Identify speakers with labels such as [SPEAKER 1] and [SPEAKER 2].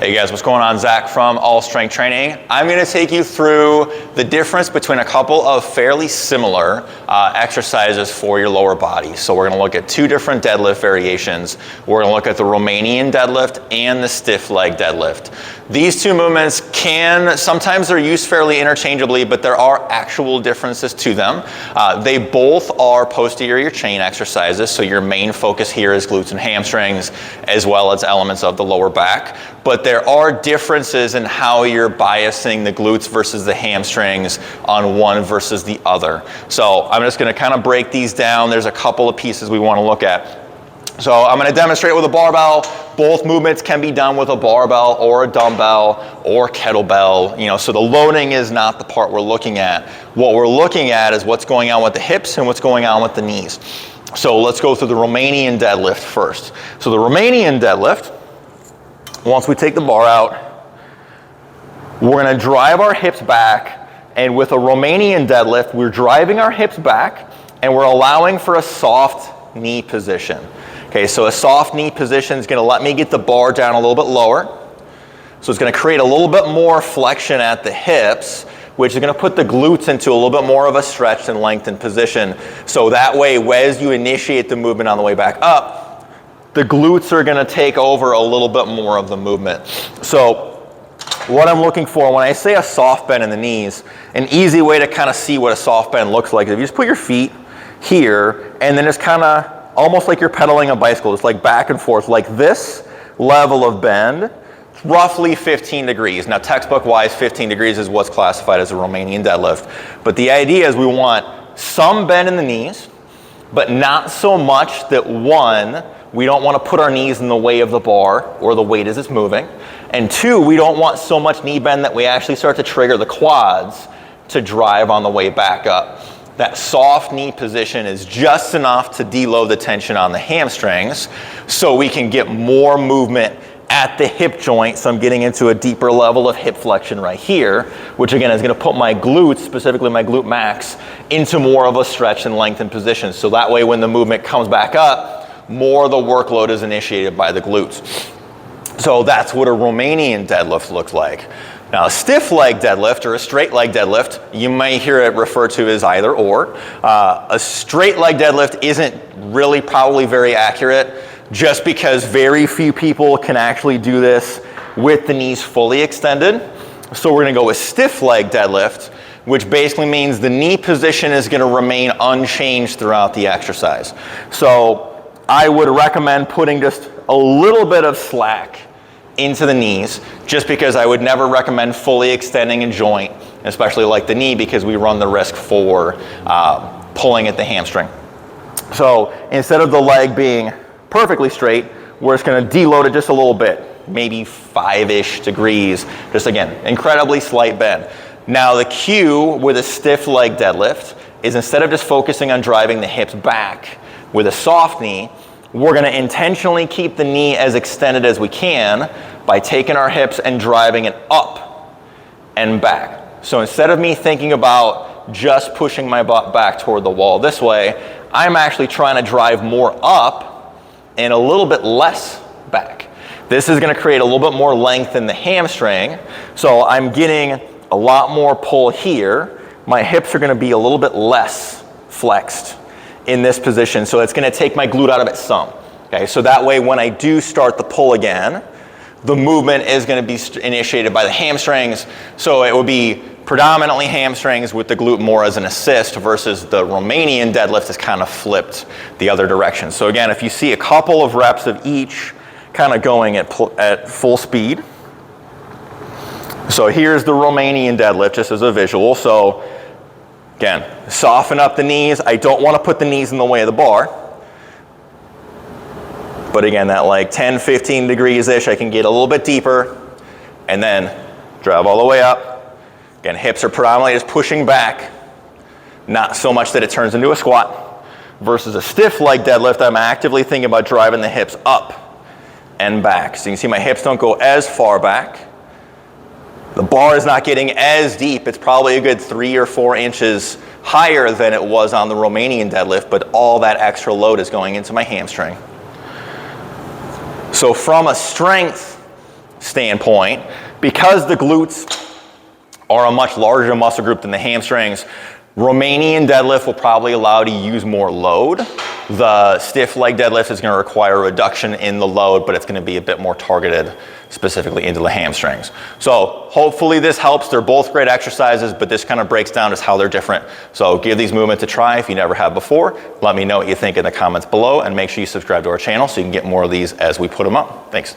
[SPEAKER 1] Hey guys, what's going on? Zach from All Strength Training. I'm going to take you through the difference between a couple of fairly similar exercises for your lower body. So we're going to look at two different deadlift variations. We're going to look at the Romanian deadlift and the stiff leg deadlift. These two movements sometimes they're used fairly interchangeably, but there are actual differences to them. They both are posterior chain exercises, so your main focus here is glutes and hamstrings, as well as elements of the lower back. But there are differences in how you're biasing the glutes versus the hamstrings on one versus the other. So I'm just going to kind of break these down. There's a couple of pieces we want to look at. So I'm going to demonstrate with a barbell. Both movements can be done with a barbell or a dumbbell or kettlebell. So the loading is not the part we're looking at. What we're looking at is what's going on with the hips and what's going on with the knees. So let's go through the Romanian deadlift first. So the Romanian deadlift, once we take the bar out, we're going to drive our hips back, and with a Romanian deadlift, we're driving our hips back and we're allowing for a soft knee position. Okay, so a soft knee position is going to let me get the bar down a little bit lower. So it's going to create a little bit more flexion at the hips, which is going to put the glutes into a little bit more of a stretched and lengthened position. So that way, as you initiate the movement on the way back up, the glutes are going to take over a little bit more of the movement. So what I'm looking for when I say a soft bend in the knees, an easy way to kind of see what a soft bend looks like is if you just put your feet here and then just kind of almost like you're pedaling a bicycle, just like back and forth, like this level of bend, roughly 15 degrees. Now textbook-wise, 15 degrees is what's classified as a Romanian deadlift. But the idea is we want some bend in the knees, but not so much that one, we don't want to put our knees in the way of the bar or the weight as it's moving. And two, we don't want so much knee bend that we actually start to trigger the quads to drive on the way back up. That soft knee position is just enough to deload the tension on the hamstrings so we can get more movement at the hip joint. So I'm getting into a deeper level of hip flexion right here, which again is going to put my glutes, specifically my glute max, into more of a stretch and lengthened position. So that way when the movement comes back up, more of the workload is initiated by the glutes. So that's what a Romanian deadlift looks like. Now, a stiff leg deadlift or a straight leg deadlift, you may hear it referred to as either or. A straight leg deadlift isn't really probably very accurate just because very few people can actually do this with the knees fully extended. So we're going to go with stiff leg deadlift, which basically means the knee position is going to remain unchanged throughout the exercise. So I would recommend putting just a little bit of slack into the knees, just because I would never recommend fully extending a joint, especially like the knee, because we run the risk for pulling at the hamstring. So instead of the leg being perfectly straight, we're just going to deload it just a little bit, maybe 5-ish degrees, just again, incredibly slight bend. Now the cue with a stiff leg deadlift is instead of just focusing on driving the hips back with a soft knee, we're going to intentionally keep the knee as extended as we can by taking our hips and driving it up and back. So instead of me thinking about just pushing my butt back toward the wall this way, I'm actually trying to drive more up and a little bit less back. This is going to create a little bit more length in the hamstring. So I'm getting a lot more pull here. My hips are going to be a little bit less flexed in this position, so it's going to take my glute out of it some. Okay, so that way when I do start the pull again, the movement is going to be initiated by the hamstrings, so it would be predominantly hamstrings with the glute more as an assist versus the Romanian deadlift is kind of flipped the other direction. So again, if you see a couple of reps of each kind of going at full speed. So here's the Romanian deadlift just as a visual. So again, soften up the knees. I don't want to put the knees in the way of the bar. But again, that like 10, 15 degrees-ish, I can get a little bit deeper and then drive all the way up. Again, hips are predominantly just pushing back, not so much that it turns into a squat. Versus a stiff leg deadlift, I'm actively thinking about driving the hips up and back. So you can see my hips don't go as far back. The bar is not getting as deep. It's probably a good 3 or 4 inches higher than it was on the Romanian deadlift, but all that extra load is going into my hamstring. So from a strength standpoint, because the glutes are a much larger muscle group than the hamstrings, Romanian deadlift will probably allow you to use more load. The stiff leg deadlift is going to require a reduction in the load, but it's going to be a bit more targeted specifically into the hamstrings. So hopefully this helps. They're both great exercises, but this kind of breaks down just how they're different. So give these movements a try if you never have before. Let me know what you think in the comments below, and make sure you subscribe to our channel so you can get more of these as we put them up. Thanks.